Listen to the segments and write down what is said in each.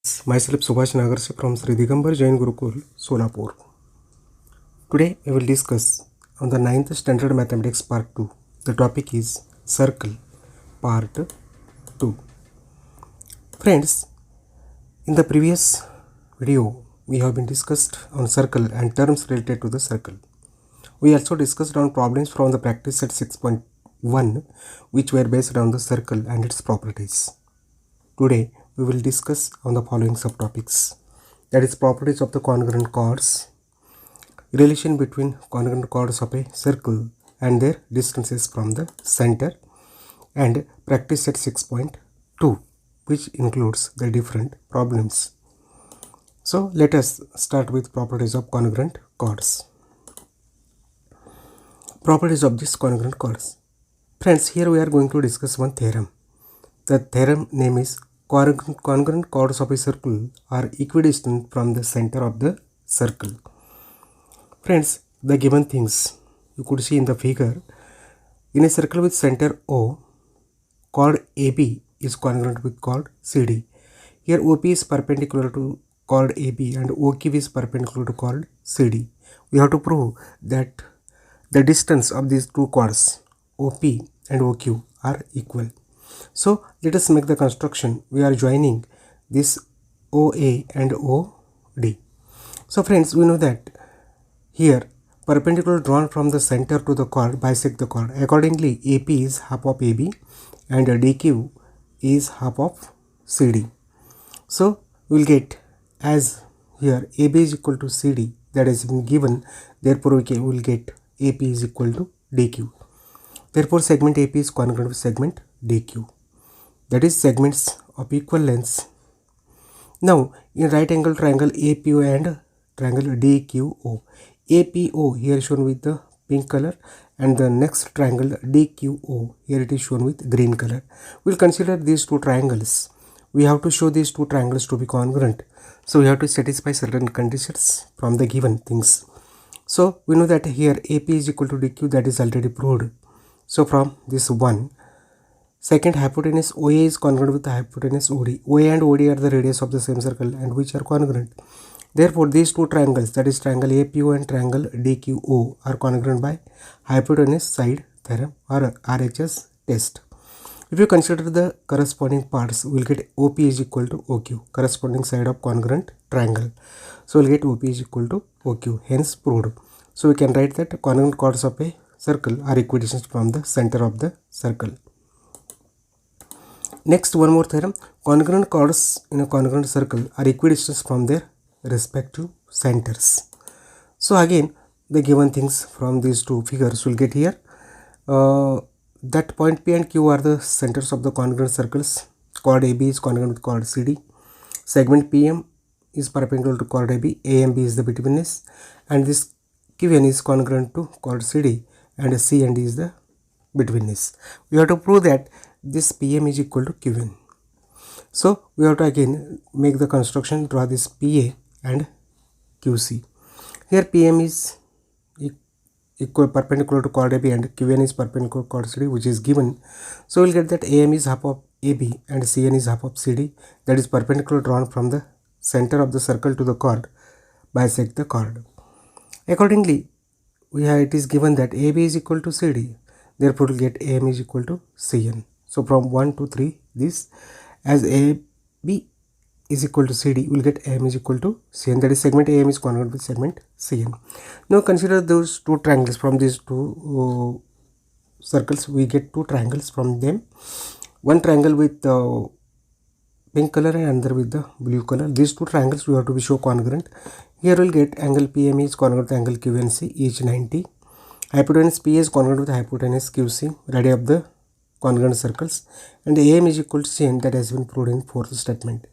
Myself Subhash Nagarse from Sri Digambar Jain Gurukul, Solapur. Today we will discuss on the 9th Standard Mathematics Part 2. The topic is Circle Part 2. Friends, in the previous video we have been discussed on circle and terms related to the circle. We also discussed on problems from the practice set 6.1 which were based on the circle and its properties. Today we will discuss on the following subtopics, that is properties of the congruent chords, relation between congruent chords of a circle and their distances from the center, and practice set 6.2 which includes the different problems. So let us start with properties of congruent chords. Properties of these congruent chords. Friends, here we are going to discuss one theorem. The theorem name is congruent chords of a circle are equidistant from the center of the circle. Friends, the given things you could see in the figure. In a circle with center O, chord AB is congruent with chord CD. Here OP is perpendicular to chord AB and OQ is perpendicular to chord CD. We have to prove that the distance of these two chords OP and OQ are equal. So let us make the construction. We are joining this OA and OD. So friends, we know that here perpendicular drawn from the center to the chord bisect the chord. Accordingly, AP is half of AB and DQ is half of CD. So we will get, as here AB is equal to CD, that has been given, therefore we will get AP is equal to DQ. Therefore segment AP is congruent with segment DQ, that is segments of equal lengths. Now in right angle triangle APO and triangle DQO, APO here shown with the pink color and the next triangle DQO here it is shown with green color. We will consider these two triangles. We have to show these two triangles to be congruent, so we have to satisfy certain conditions from the given things. So we know that here AP is equal to DQ, that is already proved. So from this one, second, hypotenuse OA is congruent with the hypotenuse OD. OA and OD are the radius of the same circle and which are congruent. Therefore, these two triangles, that is triangle APO and triangle DQO, are congruent by hypotenuse side theorem or RHS test. If you consider the corresponding parts, we will get OP is equal to OQ, corresponding side of congruent triangle. So we will get OP is equal to OQ, hence proved. So we can write that congruent chords of a circle are equidistant from the center of the circle. Next, one more theorem. Congruent chords in a congruent circle are equidistant from their respective centers. So again, the given things from these two figures will get here. That point P and Q are the centers of the congruent circles. Chord AB is congruent with chord CD. Segment PM is perpendicular to chord AB. AMB is the betweenness, and this QN is congruent to chord CD, and C and D is the betweenness. We have to prove that this PM is equal to QN. So we have to again make the construction, draw this PA and QC. Here PM is equal perpendicular to chord AB and QN is perpendicular to chord CD, which is given. So we'll get that AM is half of AB and CN is half of CD, that is perpendicular drawn from the center of the circle to the chord bisect the chord. Accordingly, it is given that AB is equal to CD, therefore we'll get AM is equal to CN. So from 1 to 3, this, as AB is equal to CD, we will get AM is equal to CN, that is segment AM is congruent with segment CN. Now consider those two triangles. From these two circles we get two triangles from them. One triangle with pink color and another with the blue color. These two triangles we have to be show congruent. Here we will get angle PME is congruent with angle QNC, each 90. Hypotenuse P is congruent with hypotenuse QC, radii of the congruent circles, and AM is equal to CN, that has been proved in fourth statement.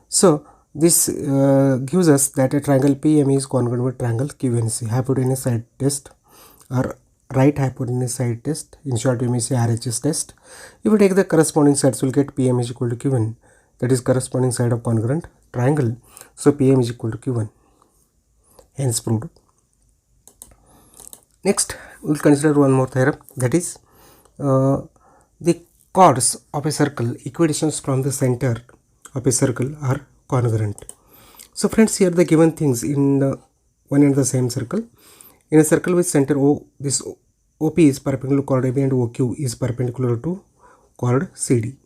So this gives us that a triangle PME is congruent with triangle QNC, hypotenuse side test or right hypotenuse side test. In short, you may say RHS test. If we take the corresponding sides, we will get PM is equal to QN, that is corresponding side of congruent triangle. So PM is equal to Q1, hence proved. Next, we will consider one more theorem, that is the chords of a circle equidistant from the center of a circle are congruent. So friends, here the given things in the one and the same circle. In a circle with center O, this OP is perpendicular to chord AB and OQ is perpendicular to chord CD.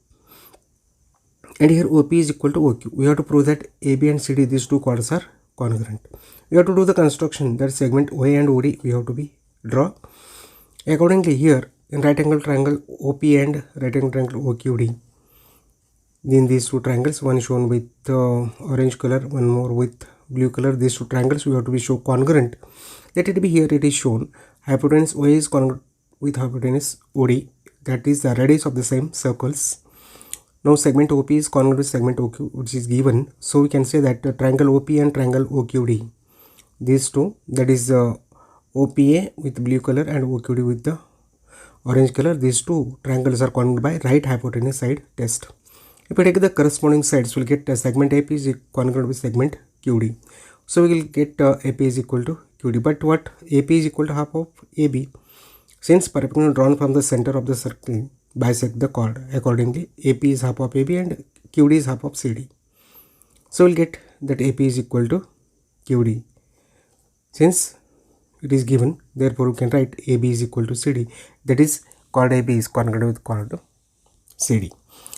And here OP is equal to OQ. We have to prove that AB and CD, these two chords are congruent. We have to do the construction that segment OA and OD we have to be draw. Accordingly, here in right angle triangle OP and right angle triangle OQD, in these two triangles, one shown with orange color, one more with blue color, these two triangles we have to be show congruent. Let it be here, it is shown hypotenuse OA is congruent with hypotenuse OD, that is the radius of the same circles. Now segment OP is congruent with segment OQ, which is given. So we can say that triangle OP and triangle OQD, these two, that is OPA with blue color and OQD with the orange color, these two triangles are congruent by right hypotenuse side test. If we take the corresponding sides, we'll get segment AP is congruent with segment QD. So we will get AP is equal to QD. But what? AP is equal to half of AB. Since perpendicular drawn from the center of the circle bisect the chord. Accordingly, AP is half of AB and QD is half of CD. So we'll get that AP is equal to QD. Since it is given, therefore we can write AB is equal to CD. That is, chord AB is congruent with chord CD.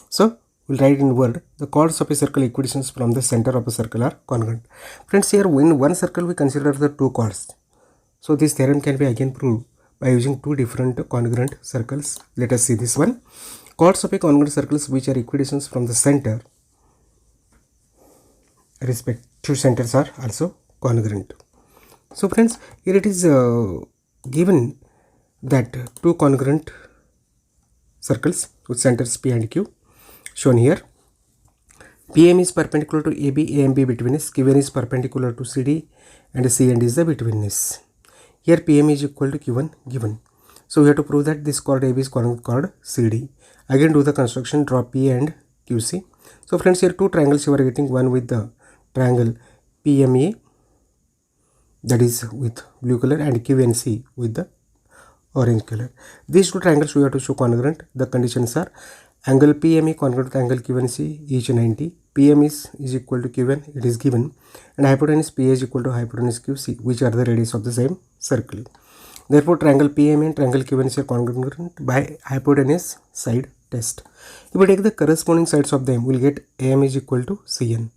So we'll write in word, the chords of a circle equidistance from the center of a circle are congruent. Friends, here in one circle we consider the two chords. So this theorem can be again proved by using two different congruent circles. Let us see this one. Chords of a congruent circles which are equidistance from the center, respective centers are also congruent. So friends, here it is given that two congruent circles with centers P and Q shown here. PM is perpendicular to AB, A and B betweenness. Q1 is perpendicular to CD and C and is the betweenness. Here PM is equal to Q1 given. So we have to prove that this chord AB is congruent with chord CD. Again do the construction, draw P and QC. So friends, here two triangles you are getting, one with the triangle PMA, that is with blue color, and QNC with the orange color. These two triangles we have to show congruent. The conditions are angle PME congruent with angle QNC, each 90. PM is equal to Q1, it is given, and hypotenuse PA is equal to hypotenuse QC, which are the radius of the same circle. Therefore, triangle PME and triangle QNC are congruent by hypotenuse side test. If we take the corresponding sides of them, we will get AM is equal to CN.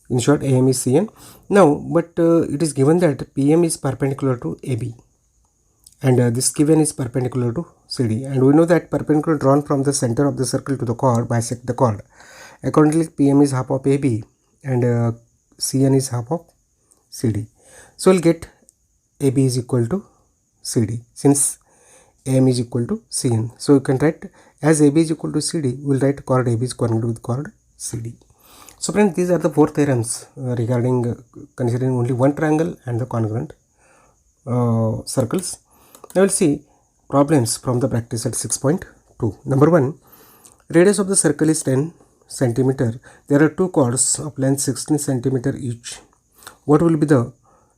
In short, AM is CN. Now, but it is given that PM is perpendicular to AB. And this Q1 is perpendicular to CD, and we know that perpendicular drawn from the center of the circle to the chord bisect the chord. Accordingly, PM is half of AB and CN is half of CD. So we'll get AB is equal to CD since AM is equal to CN. So you can write, as AB is equal to CD, we'll write chord AB is congruent with chord CD. So friends, these are the four theorems regarding considering only one triangle and the congruent circles. Now we'll see problems from the practice at 6.2. Number 1, radius of the circle is 10 centimeter. There are two chords of length 16 centimeter each. What will be the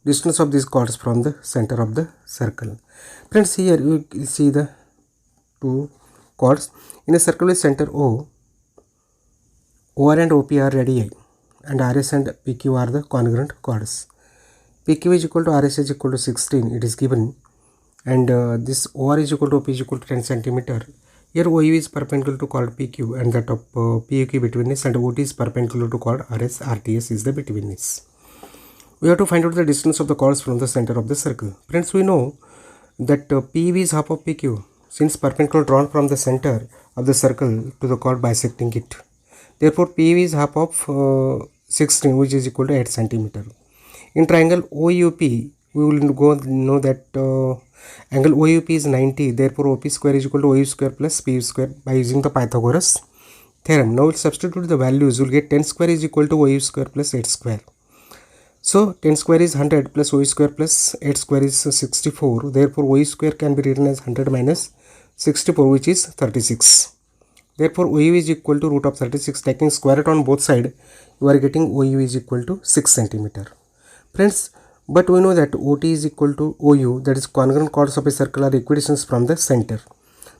distance of these chords from the center of the circle? Friends, here you see the two chords in a circle with center O. OR and OP are radii, and RS and PQ are the congruent chords. PQ is equal to RS is equal to 16, it is given, and this OR is equal to OP is equal to 10 centimeter. Here OU is perpendicular to chord PQ and that of PQ betweenness, and OT is perpendicular to chord RS, RTS is the betweenness. We have to find out the distance of the chords from the center of the circle. Friends, we know that PV is half of PQ since perpendicular drawn from the center of the circle to the chord bisecting it. Therefore, PV is half of 16, which is equal to 8 centimeter. In triangle OUP, we will know that angle OUP is 90. Therefore, OP square is equal to OU square plus PU square by using the Pythagoras theorem. Now, we'll substitute the values. We'll get 10 square is equal to OU square plus 8 square. So 10 square is 100 plus OU square plus 8 square is 64. Therefore, OU square can be written as 100 minus 64, which is 36. Therefore, OU is equal to root of 36. Taking square root on both sides, you are getting OU is equal to 6 centimeter. Friends, but we know that OT is equal to OU, that is congruent chords of a circle are equidistance from the center.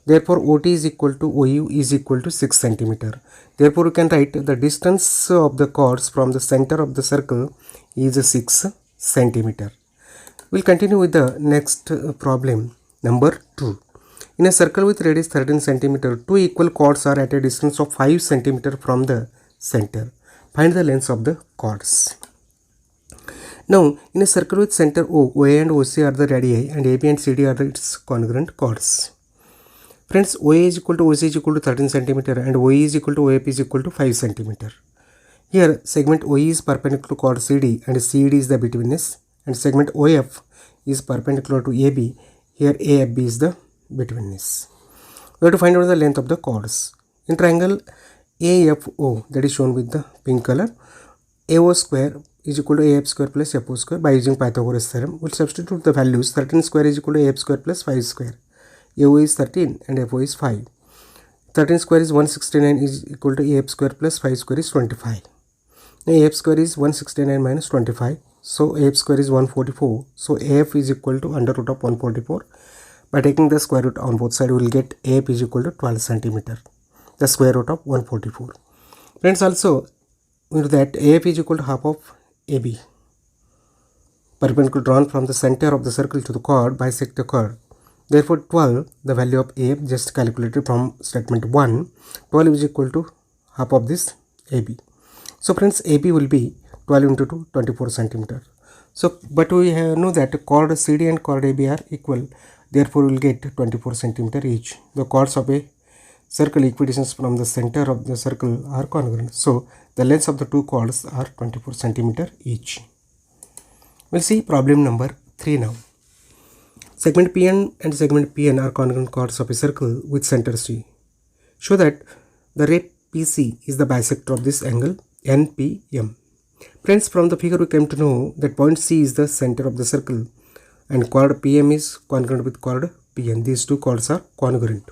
Therefore, OT is equal to OU is equal to 6 centimeter. Therefore, you can write the distance of the chords from the center of the circle is 6 centimeter. We'll continue with the next problem, number 2. In a circle with radius 13 centimeter, two equal chords are at a distance of 5 centimeter from the center. Find the lengths of the chords. Now, in a circle with center O, OA and OC are the radii and AB and CD are its congruent chords. Friends, OA is equal to OC is equal to 13 centimeter and OE is equal to OAP is equal to 5 centimeter. Here, segment OE is perpendicular to chord CD and CD is the betweenness, and segment OF is perpendicular to AB. Here, AFB is the betweenness. We have to find out the length of the chords. In triangle AFO, that is shown with the pink color, AO square is equal to AF square plus FO square. By using Pythagoras theorem, we'll substitute the values. 13 square is equal to AF square plus 5 square. AO is 13 and FO is 5. 13 square is 169 is equal to AF square plus 5 square is 25. Now AF square is 169 minus 25. So AF square is 144. So AF is equal to under root of 144. By taking the square root on both sides, we will get AF is equal to 12 centimeter. The square root of 144. Friends, also we know that AF is equal to half of AB. Perpendicular drawn from the center of the circle to the chord bisect the chord. Therefore, 12, the value of AF just calculated from statement 1, 12 is equal to half of this AB. So, friends, AB will be 12 into 2, 24 centimeter. So, but we know that chord CD and chord AB are equal. Therefore, we will get 24 centimeter each. The chords of a circle equidistance from the center of the circle are congruent. So, the lengths of the two chords are 24 centimeter each. We'll see problem number 3 now. Segment PN and segment PN are congruent chords of a circle with center C. Show that the ray PC is the bisector of this angle NPM. Friends, from the figure we came to know that point C is the center of the circle and chord PM is congruent with chord PN. These two chords are congruent.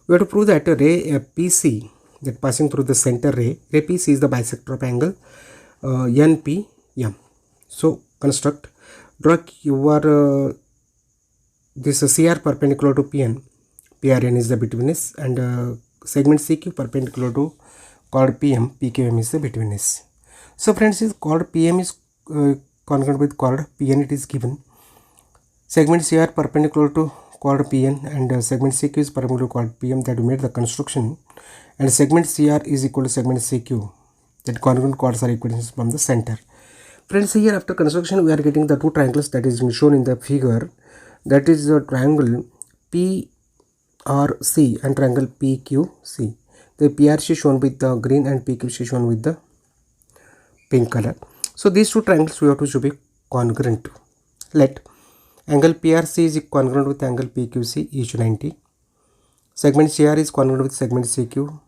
We have to prove that a ray PC, that passing through the center ray PC is the bisector of angle NPM. So, construct, draw your this CR perpendicular to PN, PRN is the betweenness, and segment CQ perpendicular to chord PM, PQM is the betweenness. So friends, if chord PM is congruent with chord PN, it is given. Segment CR perpendicular to chord PN and segment CQ is perpendicular to chord PM, that we made the construction, and segment CR is equal to segment CQ, that congruent chords are equidistant from the center. Friends, here after construction we are getting the two triangles that is shown in the figure. That is the triangle PRC and triangle PQC. The PRC shown with the green and PQC shown with the pink color. So these two triangles we have to should be congruent. Let angle PRC is congruent with angle PQC, each 90. Segment CR is congruent with segment CQ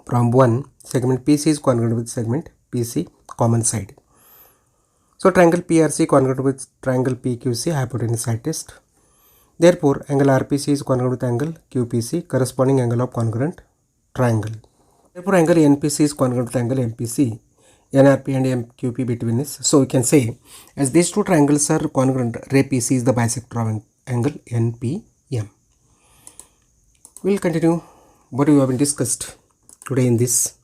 from 1. Segment PC is congruent with segment PC, common side. So triangle PRC congruent with triangle PQC, hypotenuse side test. Therefore, angle RPC is congruent with angle QPC, corresponding angle of congruent triangle. Therefore, angle NPC is congruent with angle MPC, NRP and MQP betweenness. So we can say, as these two triangles are congruent, ray PC is the bisector of angle NPM. We will continue what we have been discussed today in this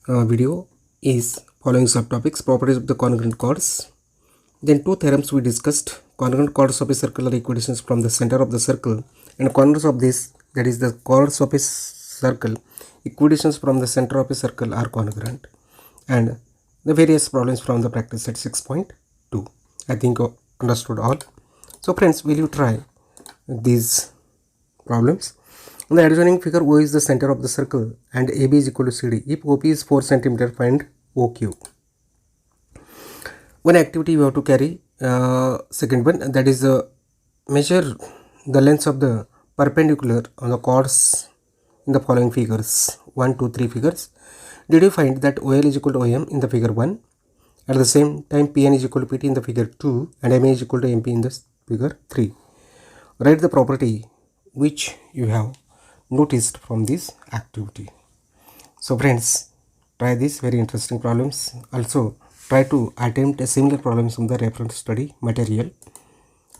video is following subtopics: properties of the congruent chords. Then two theorems we discussed: congruent chords of a circle are equidistant from the center of the circle, and converse of this, that is the chords of a circle equidistant from the center of a circle are congruent, and the various problems from the practice set 6.2. I think you understood all. So friends, will you try these problems? In the adjoining figure, O is the center of the circle and AB is equal to CD. If OP is 4 cm, find OQ. One activity you have to carry, second one, that is measure the lengths of the perpendicular on the chords in the following figures, 1, 2, 3 figures. Did you find that OL is equal to OM in the figure 1? At the same time, PN is equal to PT in the figure 2 and MA is equal to MP in the figure 3. Write the property which you have noticed from this activity. So friends, try these very interesting problems. Also try to attempt a similar problems from the reference study material.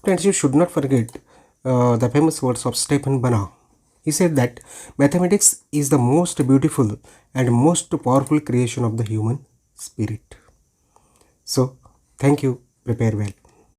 Friends, you should not forget the famous words of Stephen Banach. He said that mathematics is the most beautiful and most powerful creation of the human spirit. So, thank you. Prepare well.